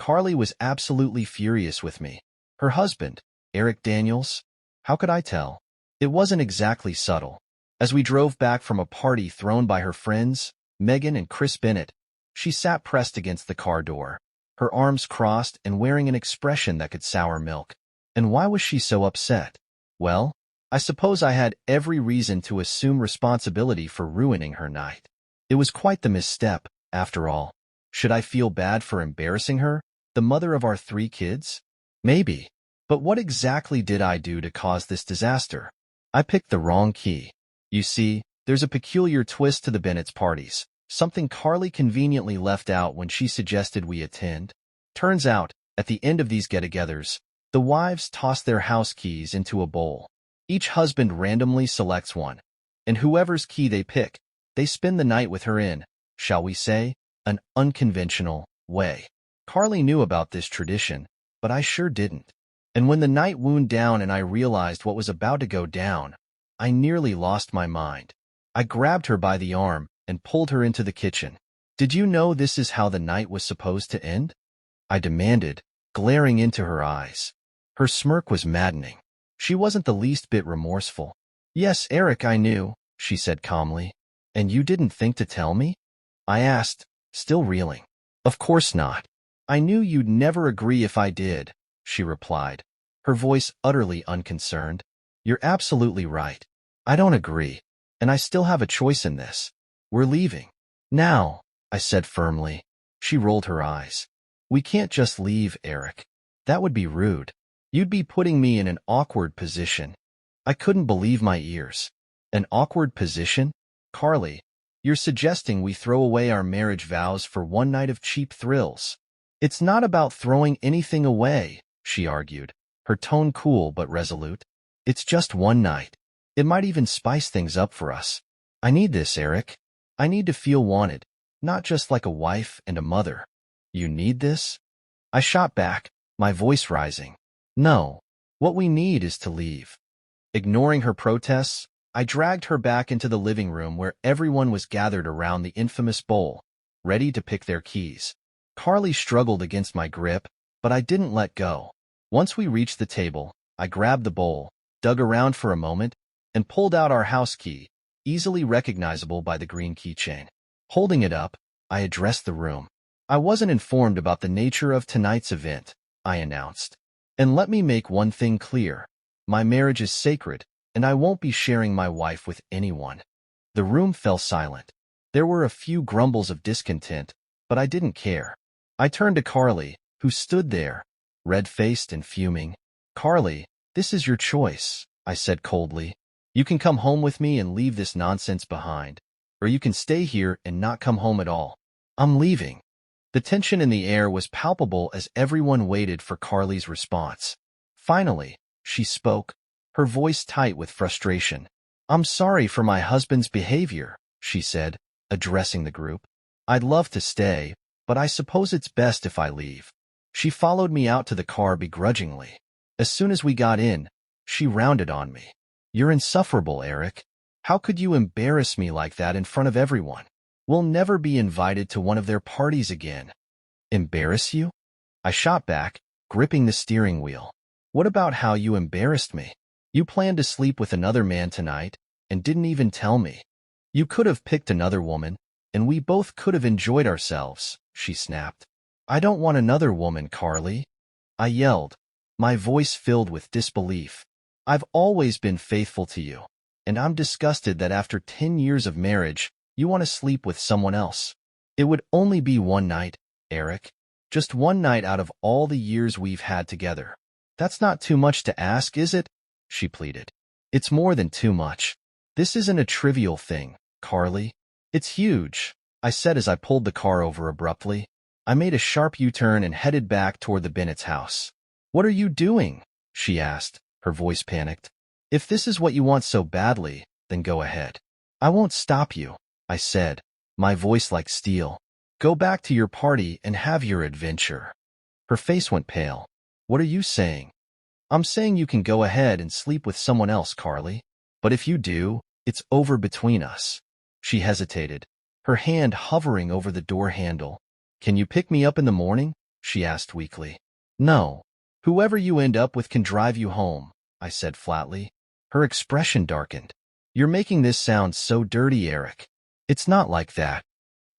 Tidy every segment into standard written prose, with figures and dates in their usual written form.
Carly was absolutely furious with me. Her husband, Eric Daniels? How could I tell? It wasn't exactly subtle. As we drove back from a party thrown by her friends, Megan and Chris Bennett, she sat pressed against the car door, her arms crossed and wearing an expression that could sour milk. And why was she so upset? Well, I suppose I had every reason to assume responsibility for ruining her night. It was quite the misstep, after all. Should I feel bad for embarrassing her, the mother of our 3 kids? Maybe. But what exactly did I do to cause this disaster? I picked the wrong key. You see, there's a peculiar twist to the Bennett's parties, something Carly conveniently left out when she suggested we attend. Turns out, at the end of these get-togethers, the wives toss their house keys into a bowl. Each husband randomly selects one, and whoever's key they pick, they spend the night with her in, shall we say, an unconventional way. Carly knew about this tradition, but I sure didn't. And when the night wound down and I realized what was about to go down, I nearly lost my mind. I grabbed her by the arm and pulled her into the kitchen. Did you know this is how the night was supposed to end? I demanded, glaring into her eyes. Her smirk was maddening. She wasn't the least bit remorseful. Yes, Eric, I knew, she said calmly. And you didn't think to tell me? I asked, still reeling. Of course not. I knew you'd never agree if I did, she replied, her voice utterly unconcerned. You're absolutely right. I don't agree, and I still have a choice in this. We're leaving. Now, I said firmly. She rolled her eyes. We can't just leave, Eric. That would be rude. You'd be putting me in an awkward position. I couldn't believe my ears. An awkward position? Carly, you're suggesting we throw away our marriage vows for one night of cheap thrills. It's not about throwing anything away, she argued, her tone cool but resolute. It's just one night. It might even spice things up for us. I need this, Eric. I need to feel wanted, not just like a wife and a mother. You need this? I shot back, my voice rising. No, what we need is to leave. Ignoring her protests, I dragged her back into the living room where everyone was gathered around the infamous bowl, ready to pick their keys. Carly struggled against my grip, but I didn't let go. Once we reached the table, I grabbed the bowl, dug around for a moment, and pulled out our house key, easily recognizable by the green keychain. Holding it up, I addressed the room. I wasn't informed about the nature of tonight's event, I announced. And let me make one thing clear. My marriage is sacred, and I won't be sharing my wife with anyone. The room fell silent. There were a few grumbles of discontent, but I didn't care. I turned to Carly, who stood there, red-faced and fuming. Carly, this is your choice, I said coldly. You can come home with me and leave this nonsense behind, or you can stay here and not come home at all. I'm leaving. The tension in the air was palpable as everyone waited for Carly's response. Finally, she spoke, her voice tight with frustration. I'm sorry for my husband's behavior, she said, addressing the group. I'd love to stay, but I suppose it's best if I leave. She followed me out to the car begrudgingly. As soon as we got in, she rounded on me. You're insufferable, Eric. How could you embarrass me like that in front of everyone? We'll never be invited to one of their parties again. Embarrass you? I shot back, gripping the steering wheel. What about how you embarrassed me? You planned to sleep with another man tonight and didn't even tell me. You could have picked another woman, and we both could have enjoyed ourselves, she snapped. I don't want another woman, Carly. I yelled, my voice filled with disbelief. I've always been faithful to you, and I'm disgusted that after 10 years of marriage, you want to sleep with someone else. It would only be one night, Eric. Just one night out of all the years we've had together. That's not too much to ask, is it? She pleaded. It's more than too much. This isn't a trivial thing, Carly. It's huge, I said as I pulled the car over abruptly. I made a sharp U-turn and headed back toward the Bennett's house. What are you doing? She asked, her voice panicked. If this is what you want so badly, then go ahead. I won't stop you, I said, my voice like steel. Go back to your party and have your adventure. Her face went pale. What are you saying? I'm saying you can go ahead and sleep with someone else, Carly. But if you do, it's over between us. She hesitated, her hand hovering over the door handle. Can you pick me up in the morning? she asked weakly. No. Whoever you end up with can drive you home, I said flatly. Her expression darkened. You're making this sound so dirty, Eric. It's not like that.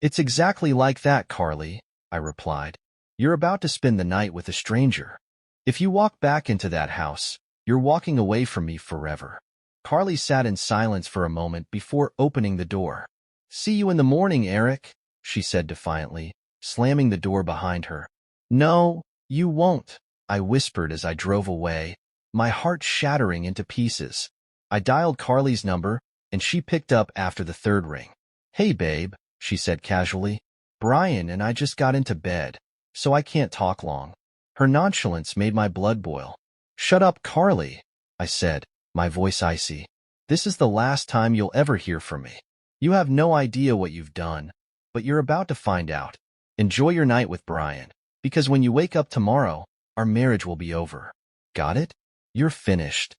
It's exactly like that, Carly, I replied. You're about to spend the night with a stranger. If you walk back into that house, you're walking away from me forever. Carly sat in silence for a moment before opening the door. See you in the morning, Eric, she said defiantly, slamming the door behind her. No, you won't, I whispered as I drove away, my heart shattering into pieces. I dialed Carly's number, and she picked up after the third ring. Hey, babe, she said casually. Brian and I just got into bed, so I can't talk long. Her nonchalance made my blood boil. Shut up, Carly, I said, my voice icy. This is the last time you'll ever hear from me. You have no idea what you've done, but you're about to find out. Enjoy your night with Brian, because when you wake up tomorrow, our marriage will be over. Got it? You're finished.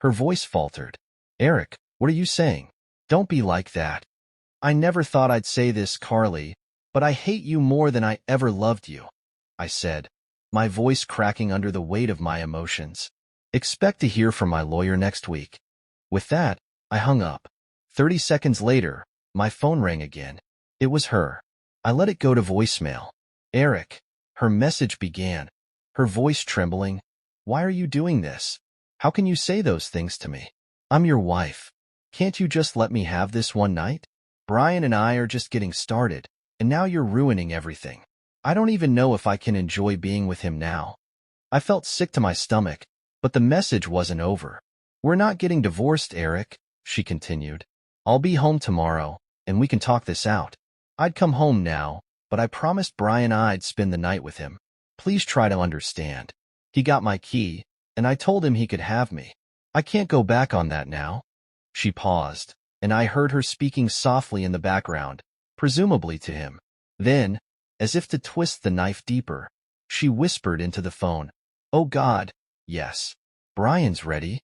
Her voice faltered. Eric, what are you saying? Don't be like that. I never thought I'd say this, Carly, but I hate you more than I ever loved you, I said, my voice cracking under the weight of my emotions. Expect to hear from my lawyer next week. With that, I hung up. 30 seconds later, my phone rang again. It was her. I let it go to voicemail. Eric, her message began, her voice trembling. Why are you doing this? How can you say those things to me? I'm your wife. Can't you just let me have this one night? Brian and I are just getting started, and now you're ruining everything. I don't even know if I can enjoy being with him now. I felt sick to my stomach, but the message wasn't over. We're not getting divorced, Eric, she continued. I'll be home tomorrow, and we can talk this out. I'd come home now, but I promised Brian I'd spend the night with him. Please try to understand. He got my key, and I told him he could have me. I can't go back on that now. She paused, and I heard her speaking softly in the background, presumably to him. Then, as if to twist the knife deeper, she whispered into the phone, Oh God, yes. Brian's ready.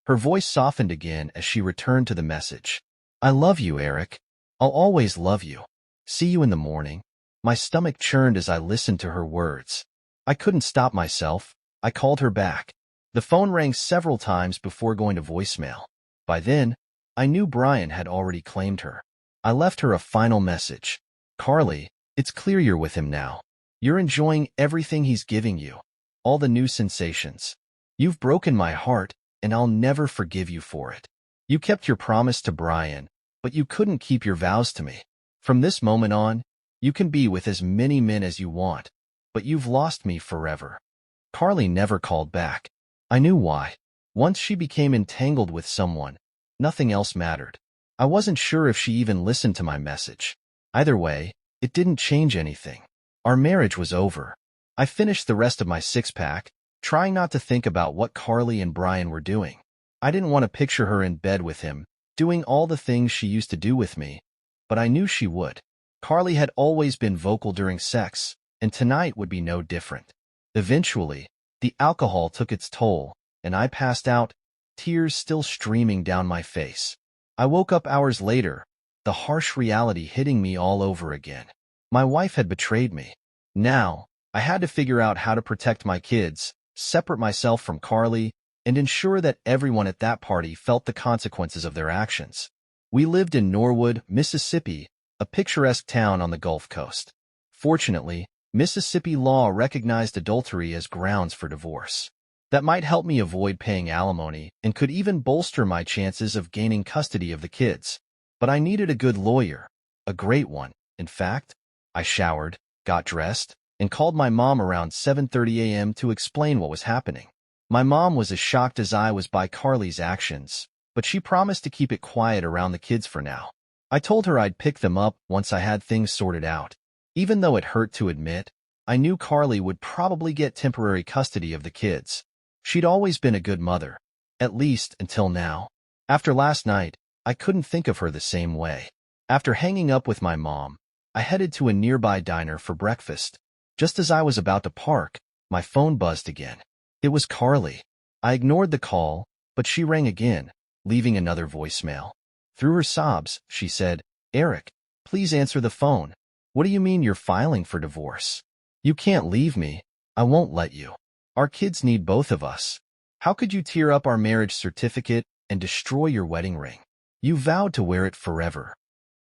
Her voice softened again as she returned to the message. I love you, Eric. I'll always love you. See you in the morning. My stomach churned as I listened to her words. I couldn't stop myself. I called her back. The phone rang several times before going to voicemail. By then, I knew Brian had already claimed her. I left her a final message. Carly, it's clear you're with him now. You're enjoying everything he's giving you. All the new sensations. You've broken my heart, and I'll never forgive you for it. You kept your promise to Brian, but you couldn't keep your vows to me. From this moment on, you can be with as many men as you want, but you've lost me forever. Carly never called back. I knew why. Once she became entangled with someone, nothing else mattered. I wasn't sure if she even listened to my message. Either way, it didn't change anything. Our marriage was over. I finished the rest of my six-pack, trying not to think about what Carly and Brian were doing. I didn't want to picture her in bed with him, doing all the things she used to do with me, but I knew she would. Carly had always been vocal during sex, and tonight would be no different. Eventually, the alcohol took its toll, and I passed out, tears still streaming down my face. I woke up hours later, the harsh reality hitting me all over again. My wife had betrayed me. Now, I had to figure out how to protect my kids, separate myself from Carly, and ensure that everyone at that party felt the consequences of their actions. We lived in Norwood, Mississippi, a picturesque town on the Gulf Coast. Fortunately, Mississippi law recognized adultery as grounds for divorce. That might help me avoid paying alimony and could even bolster my chances of gaining custody of the kids. But I needed a good lawyer, a great one. In fact, I showered, got dressed, and called my mom around 7:30 a.m. to explain what was happening. My mom was as shocked as I was by Carly's actions, but she promised to keep it quiet around the kids for now. I told her I'd pick them up once I had things sorted out. Even though it hurt to admit, I knew Carly would probably get temporary custody of the kids. She'd always been a good mother, at least until now. After last night, I couldn't think of her the same way. After hanging up with my mom, I headed to a nearby diner for breakfast. Just as I was about to park, my phone buzzed again. It was Carly. I ignored the call, but she rang again, leaving another voicemail. Through her sobs, she said, Eric, please answer the phone. What do you mean you're filing for divorce? You can't leave me. I won't let you. Our kids need both of us. How could you tear up our marriage certificate and destroy your wedding ring? You vowed to wear it forever.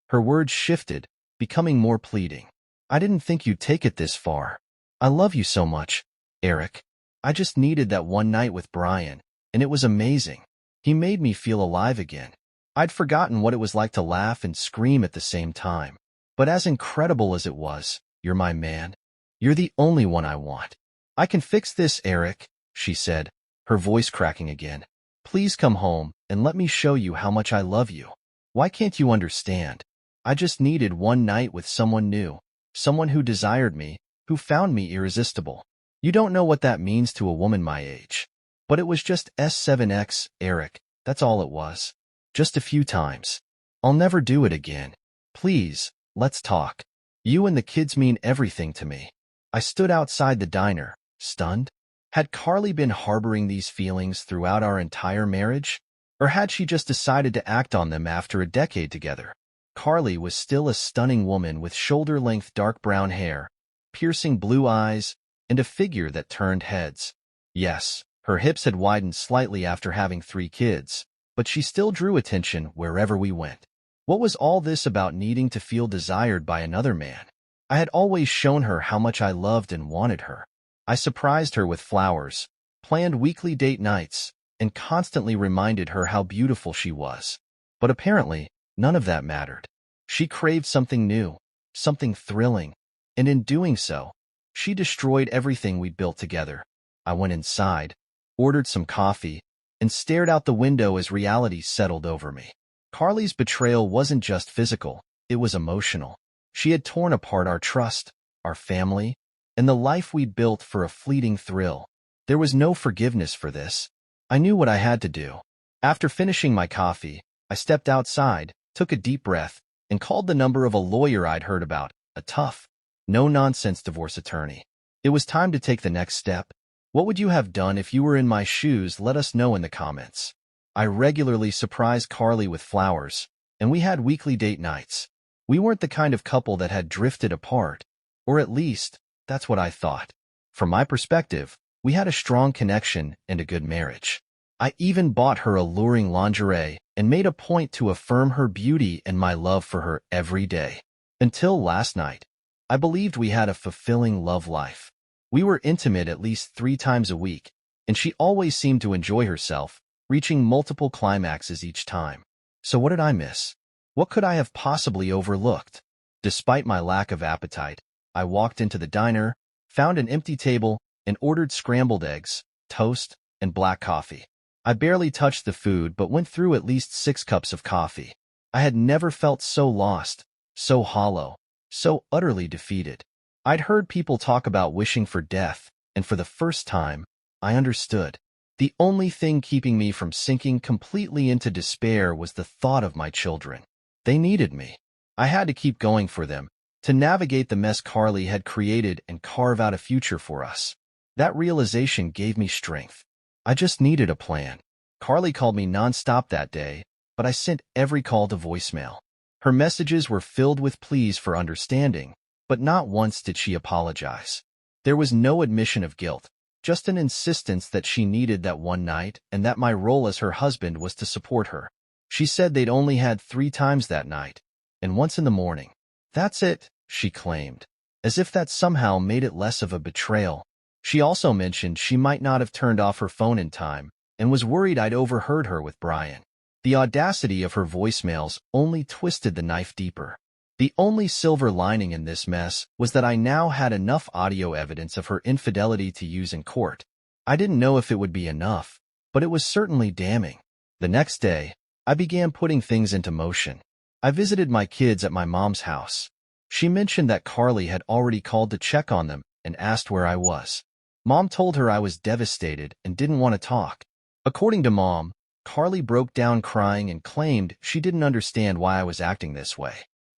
Her words shifted, becoming more pleading. I didn't think you'd take it this far. I love you so much, Eric. I just needed that one night with Brian, and it was amazing. He made me feel alive again. I'd forgotten what it was like to laugh and scream at the same time. But as incredible as it was, you're my man. You're the only one I want. I can fix this, Eric, she said, her voice cracking again. Please come home and let me show you how much I love you. Why can't you understand? I just needed one night with someone new, someone who desired me, who found me irresistible. You don't know what that means to a woman my age. But it was just S7X, Eric, that's all it was. Just a few times. I'll never do it again. Please, let's talk. You and the kids mean everything to me. I stood outside the diner, stunned. Had Carly been harboring these feelings throughout our entire marriage? Or had she just decided to act on them after a decade together? Carly was still a stunning woman with shoulder-length dark brown hair, piercing blue eyes, and a figure that turned heads. Yes, her hips had widened slightly after having 3 kids, but she still drew attention wherever we went. What was all this about needing to feel desired by another man? I had always shown her how much I loved and wanted her. I surprised her with flowers, planned weekly date nights, and constantly reminded her how beautiful she was. But apparently, none of that mattered. She craved something new, something thrilling, and in doing so, she destroyed everything we'd built together. I went inside, ordered some coffee, and stared out the window as reality settled over me. Carly's betrayal wasn't just physical, it was emotional. She had torn apart our trust, our family, and the life we'd built for a fleeting thrill. There was no forgiveness for this. I knew what I had to do. After finishing my coffee, I stepped outside, took a deep breath, and called the number of a lawyer I'd heard about, a tough, no-nonsense divorce attorney. It was time to take the next step. What would you have done if you were in my shoes? Let us know in the comments. I regularly surprised Carly with flowers, and we had weekly date nights. We weren't the kind of couple that had drifted apart, or at least, that's what I thought. From my perspective, we had a strong connection and a good marriage. I even bought her alluring lingerie and made a point to affirm her beauty and my love for her every day. Until last night, I believed we had a fulfilling love life. We were intimate at least 3 times a week, and she always seemed to enjoy herself, reaching multiple climaxes each time. So what did I miss? What could I have possibly overlooked? Despite my lack of appetite, I walked into the diner, found an empty table, and ordered scrambled eggs, toast, and black coffee. I barely touched the food but went through at least 6 cups of coffee. I had never felt so lost, so hollow, so utterly defeated. I'd heard people talk about wishing for death, and for the first time, I understood. The only thing keeping me from sinking completely into despair was the thought of my children. They needed me. I had to keep going for them, to navigate the mess Carly had created and carve out a future for us. That realization gave me strength. I just needed a plan. Carly called me nonstop that day, but I sent every call to voicemail. Her messages were filled with pleas for understanding, but not once did she apologize. There was no admission of guilt, just an insistence that she needed that one night and that my role as her husband was to support her. She said they'd only had 3 times that night, and once in the morning. That's it, she claimed, as if that somehow made it less of a betrayal. She also mentioned she might not have turned off her phone in time and was worried I'd overheard her with Brian. The audacity of her voicemails only twisted the knife deeper. The only silver lining in this mess was that I now had enough audio evidence of her infidelity to use in court. I didn't know if it would be enough, but it was certainly damning. The next day, I began putting things into motion. I visited my kids at my mom's house. She mentioned that Carly had already called to check on them and asked where I was. Mom told her I was devastated and didn't want to talk. According to Mom, Carly broke down crying and claimed she didn't understand why I was acting this way.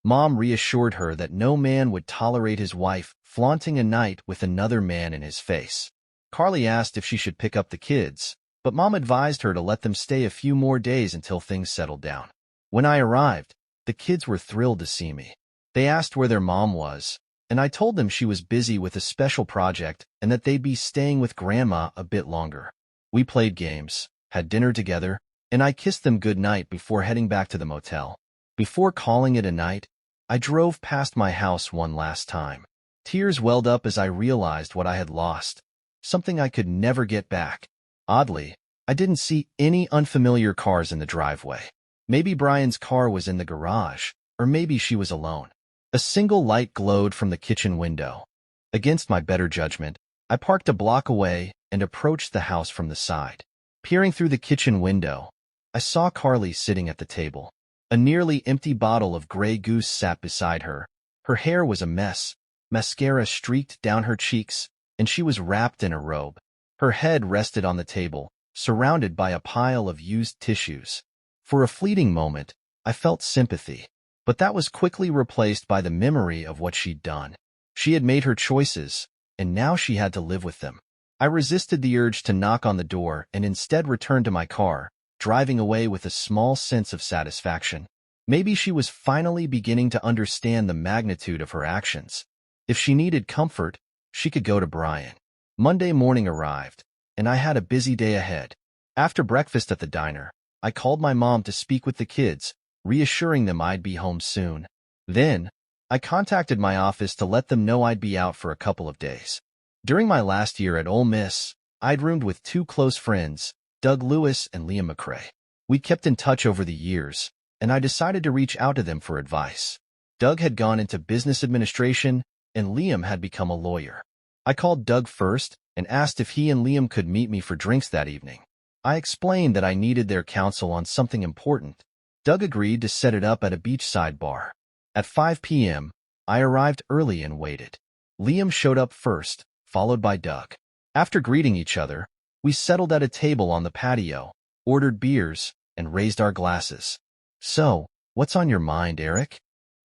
Mom reassured her that no man would tolerate his wife flaunting a night with another man in his face. Carly asked if she should pick up the kids, but Mom advised her to let them stay a few more days until things settled down. When I arrived, the kids were thrilled to see me. They asked where their mom was, and I told them she was busy with a special project and that they'd be staying with Grandma a bit longer. We played games, had dinner together, and I kissed them goodnight before heading back to the motel. Before calling it a night, I drove past my house one last time. Tears welled up as I realized what I had lost, something I could never get back. Oddly, I didn't see any unfamiliar cars in the driveway. Maybe Brian's car was in the garage, or maybe she was alone. A single light glowed from the kitchen window. Against my better judgment, I parked a block away and approached the house from the side. Peering through the kitchen window, I saw Carly sitting at the table. A nearly empty bottle of Grey Goose sat beside her. Her hair was a mess, mascara streaked down her cheeks, and she was wrapped in a robe. Her head rested on the table, surrounded by a pile of used tissues. For a fleeting moment, I felt sympathy, but that was quickly replaced by the memory of what she'd done. She had made her choices, and now she had to live with them. I resisted the urge to knock on the door and instead returned to my car, driving away with a small sense of satisfaction. Maybe she was finally beginning to understand the magnitude of her actions. If she needed comfort, she could go to Brian. Monday morning arrived, and I had a busy day ahead. After breakfast at the diner, I called my mom to speak with the kids, reassuring them I'd be home soon. Then, I contacted my office to let them know I'd be out for a couple of days. During my last year at Ole Miss, I'd roomed with two close friends, Doug Lewis and Liam McCrae. We kept in touch over the years, and I decided to reach out to them for advice. Doug had gone into business administration, and Liam had become a lawyer. I called Doug first and asked if he and Liam could meet me for drinks that evening. I explained that I needed their counsel on something important. Doug agreed to set it up at a beachside bar. At 5 p.m., I arrived early and waited. Liam showed up first, followed by Doug. After greeting each other, we settled at a table on the patio, ordered beers, and raised our glasses. "So, what's on your mind, Eric?"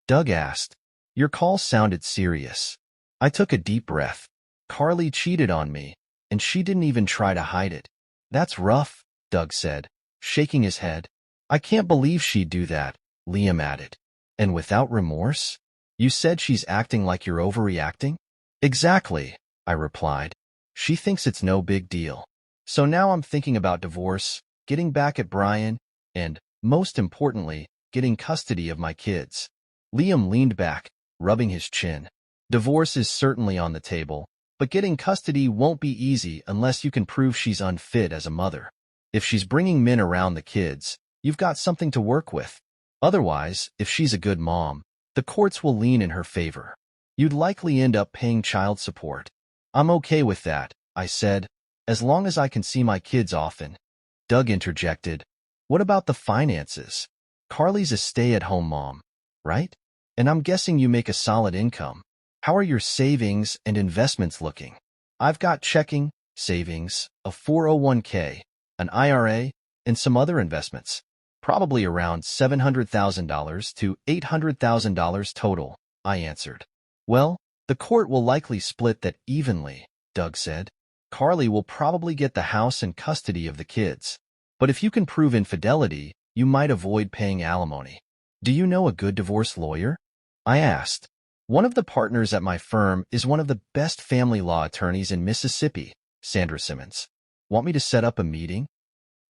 Doug asked. "Your call sounded serious." I took a deep breath. Carly cheated on me, and she didn't even try to hide it. "That's rough," Doug said, shaking his head. "I can't believe she'd do that," Liam added. "And without remorse? You said she's acting like you're overreacting?" "Exactly," I replied. "She thinks it's no big deal. So now I'm thinking about divorce, getting back at Brian, and, most importantly, getting custody of my kids." Liam leaned back, rubbing his chin. "Divorce is certainly on the table, but getting custody won't be easy unless you can prove she's unfit as a mother. If she's bringing men around the kids, you've got something to work with. Otherwise, if she's a good mom, the courts will lean in her favor. You'd likely end up paying child support." "I'm okay with that," I said, "as long as I can see my kids often." Doug interjected, "What about the finances? Carly's a stay-at-home mom, right? And I'm guessing you make a solid income. How are your savings and investments looking?" "I've got checking, savings, a 401k, an IRA, and some other investments. Probably around $700,000 to $800,000 total," I answered. "Well, the court will likely split that evenly," Doug said. "Carly will probably get the house and custody of the kids. But if you can prove infidelity, you might avoid paying alimony." "Do you know a good divorce lawyer?" I asked. "One of the partners at my firm is one of the best family law attorneys in Mississippi, Sandra Simmons. Want me to set up a meeting?"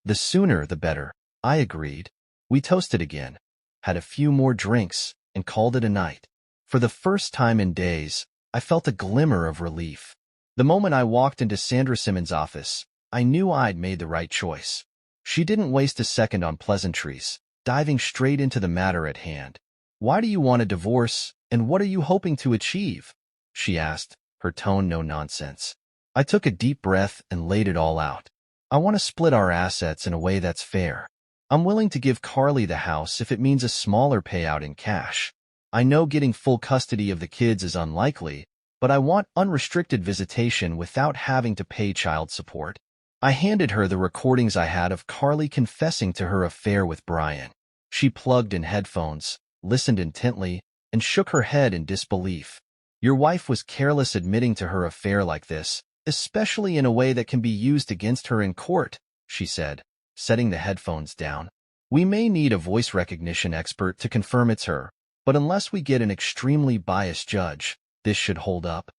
"The sooner the better," I agreed. We toasted again, had a few more drinks, and called it a night. For the first time in days, I felt a glimmer of relief. The moment I walked into Sandra Simmons' office, I knew I'd made the right choice. She didn't waste a second on pleasantries, diving straight into the matter at hand. "Why do you want a divorce, and what are you hoping to achieve?" she asked, her tone no nonsense. I took a deep breath and laid it all out. "I want to split our assets in a way that's fair. I'm willing to give Carly the house if it means a smaller payout in cash. I know getting full custody of the kids is unlikely, but I want unrestricted visitation without having to pay child support." I handed her the recordings I had of Carly confessing to her affair with Brian. She plugged in headphones, listened intently, and shook her head in disbelief. "Your wife was careless admitting to her affair like this, especially in a way that can be used against her in court," she said, setting the headphones down. "We may need a voice recognition expert to confirm it's her, but unless we get an extremely biased judge, This should hold up.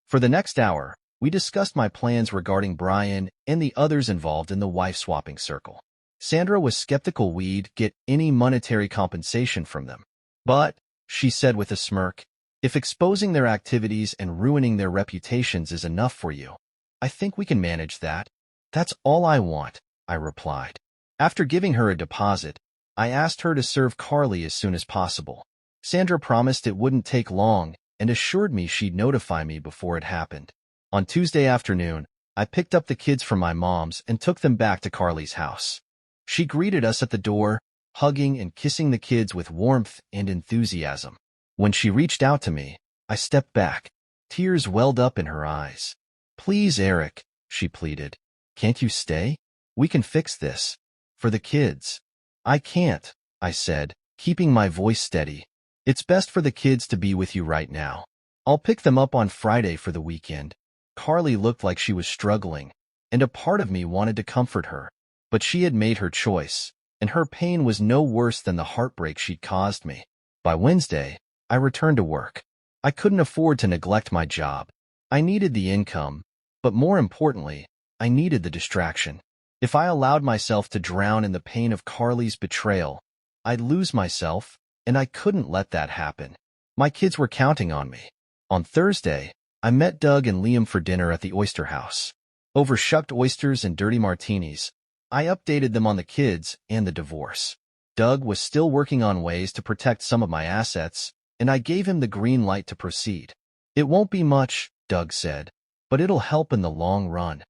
For the next hour, we discussed my plans regarding Brian and the others involved in the wife-swapping circle. Sandra was skeptical we'd get any monetary compensation from them. But, she said with a smirk, if exposing their activities and ruining their reputations is enough for you, I think we can manage that. That's all I want, I replied. After giving her a deposit, I asked her to serve Carly as soon as possible. Sandra promised it wouldn't take long and assured me she'd notify me before it happened. On Tuesday afternoon, I picked up the kids from my mom's and took them back to Carly's house. She greeted us at the door, hugging and kissing the kids with warmth and enthusiasm. When she reached out to me, I stepped back. Tears welled up in her eyes. Please, Eric, she pleaded. Can't you stay? We can fix this. For the kids. I can't, I said, keeping my voice steady. It's best for the kids to be with you right now. I'll pick them up on Friday for the weekend. Carly looked like she was struggling, and a part of me wanted to comfort her. But she had made her choice, and her pain was no worse than the heartbreak she'd caused me. By Wednesday, I returned to work. I couldn't afford to neglect my job. I needed the income, but more importantly, I needed the distraction. If I allowed myself to drown in the pain of Carly's betrayal, I'd lose myself, and I couldn't let that happen. My kids were counting on me. On Thursday, I met Doug and Liam for dinner at the Oyster House. Over shucked oysters and dirty martinis, I updated them on the kids and the divorce. Doug was still working on ways to protect some of my assets, and I gave him the green light to proceed. It won't be much, Doug said, but it'll help in the long run.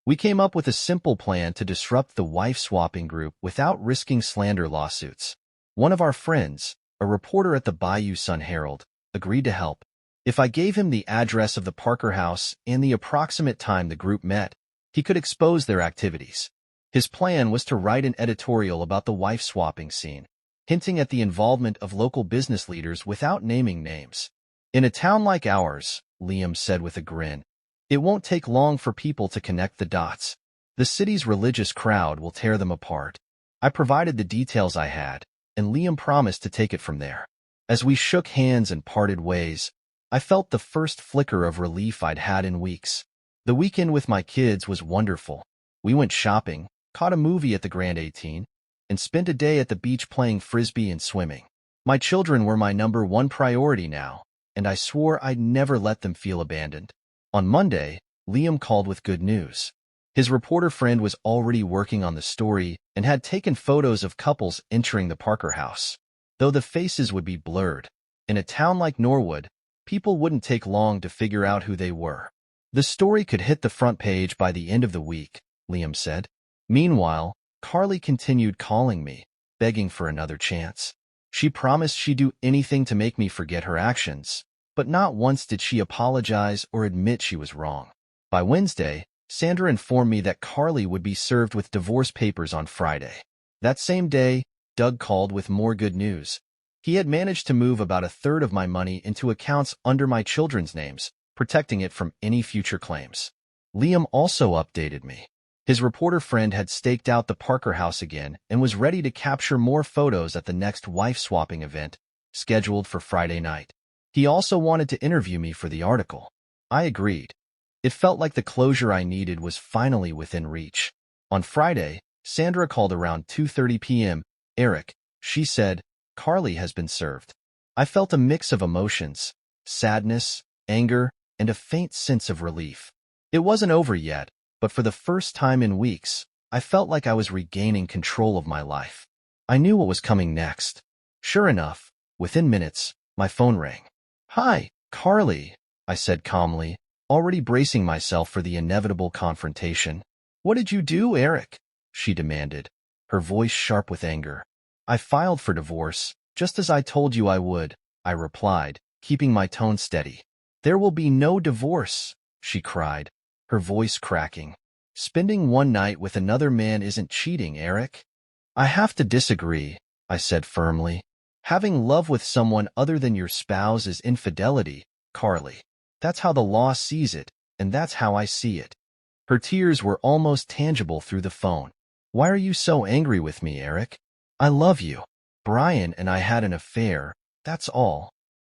We came up with a simple plan to disrupt the wife-swapping group without risking slander lawsuits. One of our friends, a reporter at the Bayou Sun-Herald, agreed to help. If I gave him the address of the Parker house and the approximate time the group met, he could expose their activities. His plan was to write an editorial about the wife-swapping scene, hinting at the involvement of local business leaders without naming names. In a town like ours, Liam said with a grin, it won't take long for people to connect the dots. The city's religious crowd will tear them apart. I provided the details I had, and Liam promised to take it from there. As we shook hands and parted ways, I felt the first flicker of relief I'd had in weeks. The weekend with my kids was wonderful. We went shopping, caught a movie at the Grand 18, and spent a day at the beach playing frisbee and swimming. My children were my #1 priority now, and I swore I'd never let them feel abandoned. On Monday, Liam called with good news. His reporter friend was already working on the story and had taken photos of couples entering the Parker house. Though the faces would be blurred, in a town like Norwood, people wouldn't take long to figure out who they were. The story could hit the front page by the end of the week, Liam said. Meanwhile, Carly continued calling me, begging for another chance. She promised she'd do anything to make me forget her actions, but not once did she apologize or admit she was wrong. By Wednesday, Sandra informed me that Carly would be served with divorce papers on Friday. That same day, Doug called with more good news. He had managed to move about a third of my money into accounts under my children's names, protecting it from any future claims. Liam also updated me. His reporter friend had staked out the Parker house again and was ready to capture more photos at the next wife-swapping event, scheduled for Friday night. He also wanted to interview me for the article. I agreed. It felt like the closure I needed was finally within reach. On Friday, Sandra called around 2:30 p.m. Eric, she said, Carly has been served. I felt a mix of emotions, sadness, anger, and a faint sense of relief. It wasn't over yet, but for the first time in weeks, I felt like I was regaining control of my life. I knew what was coming next. Sure enough, within minutes, my phone rang. Hi, Carly, I said calmly, already bracing myself for the inevitable confrontation. What did you do, Eric? She demanded, her voice sharp with anger. I filed for divorce, just as I told you I would, I replied, keeping my tone steady. There will be no divorce, she cried, her voice cracking. Spending one night with another man isn't cheating, Eric. I have to disagree, I said firmly. Having love with someone other than your spouse is infidelity, Carly. That's how the law sees it, and that's how I see it. Her tears were almost tangible through the phone. Why are you so angry with me, Eric? I love you. Brian and I had an affair, that's all.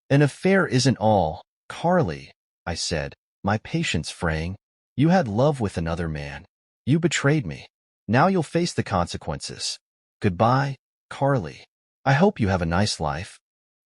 An affair isn't all, Carly, I said, my patience fraying. You had love with another man. You betrayed me. Now you'll face the consequences. Goodbye, Carly. I hope you have a nice life.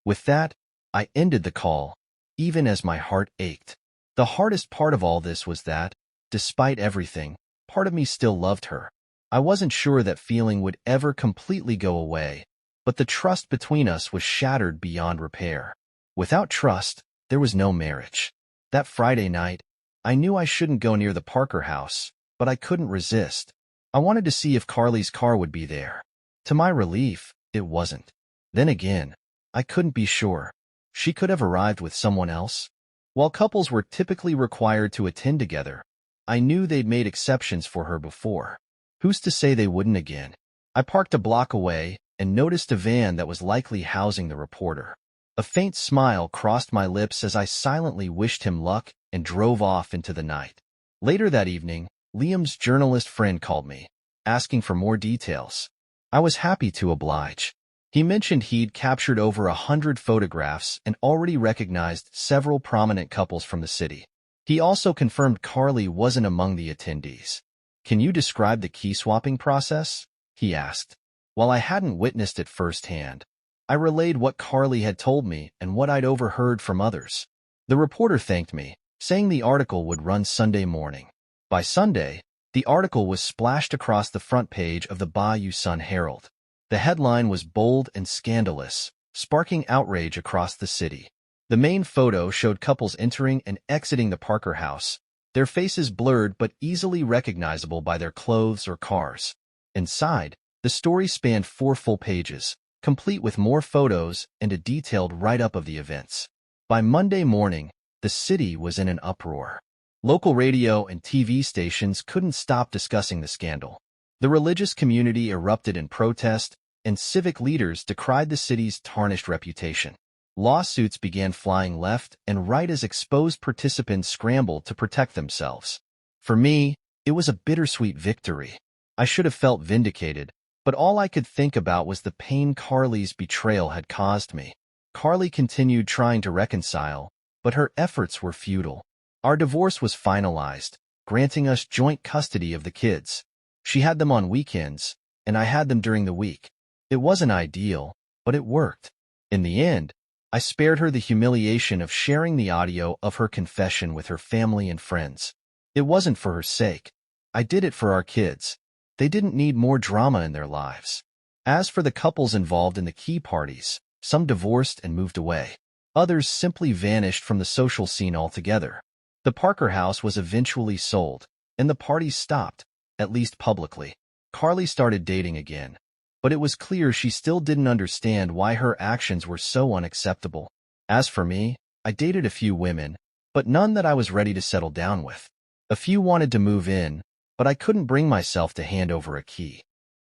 With that, I ended the call, even as my heart ached. The hardest part of all this was that, despite everything, part of me still loved her. I wasn't sure that feeling would ever completely go away, but the trust between us was shattered beyond repair. Without trust, there was no marriage. That Friday night, I knew I shouldn't go near the Parker house, but I couldn't resist. I wanted to see if Carly's car would be there. To my relief, it wasn't. Then again, I couldn't be sure. She could have arrived with someone else. While couples were typically required to attend together, I knew they'd made exceptions for her before. Who's to say they wouldn't again? I parked a block away and noticed a van that was likely housing the reporter. A faint smile crossed my lips as I silently wished him luck and drove off into the night. Later that evening, Liam's journalist friend called me, asking for more details. I was happy to oblige. He mentioned he'd captured over 100 photographs and already recognized several prominent couples from the city. He also confirmed Carly wasn't among the attendees. Can you describe the key-swapping process? He asked. While I hadn't witnessed it firsthand, I relayed what Carly had told me and what I'd overheard from others. The reporter thanked me, saying the article would run Sunday morning. By Sunday, the article was splashed across the front page of the Bayou Sun-Herald. The headline was bold and scandalous, sparking outrage across the city. The main photo showed couples entering and exiting the Parker house, their faces blurred but easily recognizable by their clothes or cars. Inside, the story spanned 4 full pages, complete with more photos and a detailed write-up of the events. By Monday morning, the city was in an uproar. Local radio and TV stations couldn't stop discussing the scandal. The religious community erupted in protest, and civic leaders decried the city's tarnished reputation. Lawsuits began flying left and right as exposed participants scrambled to protect themselves. For me, it was a bittersweet victory. I should have felt vindicated, but all I could think about was the pain Carly's betrayal had caused me. Carly continued trying to reconcile, but her efforts were futile. Our divorce was finalized, granting us joint custody of the kids. She had them on weekends, and I had them during the week. It wasn't ideal, but it worked. In the end, I spared her the humiliation of sharing the audio of her confession with her family and friends. It wasn't for her sake. I did it for our kids. They didn't need more drama in their lives. As for the couples involved in the key parties, some divorced and moved away. Others simply vanished from the social scene altogether. The Parker house was eventually sold, and the parties stopped, at least publicly. Carly started dating again, but it was clear she still didn't understand why her actions were so unacceptable. As for me, I dated a few women, but none that I was ready to settle down with. A few wanted to move in, but I couldn't bring myself to hand over a key.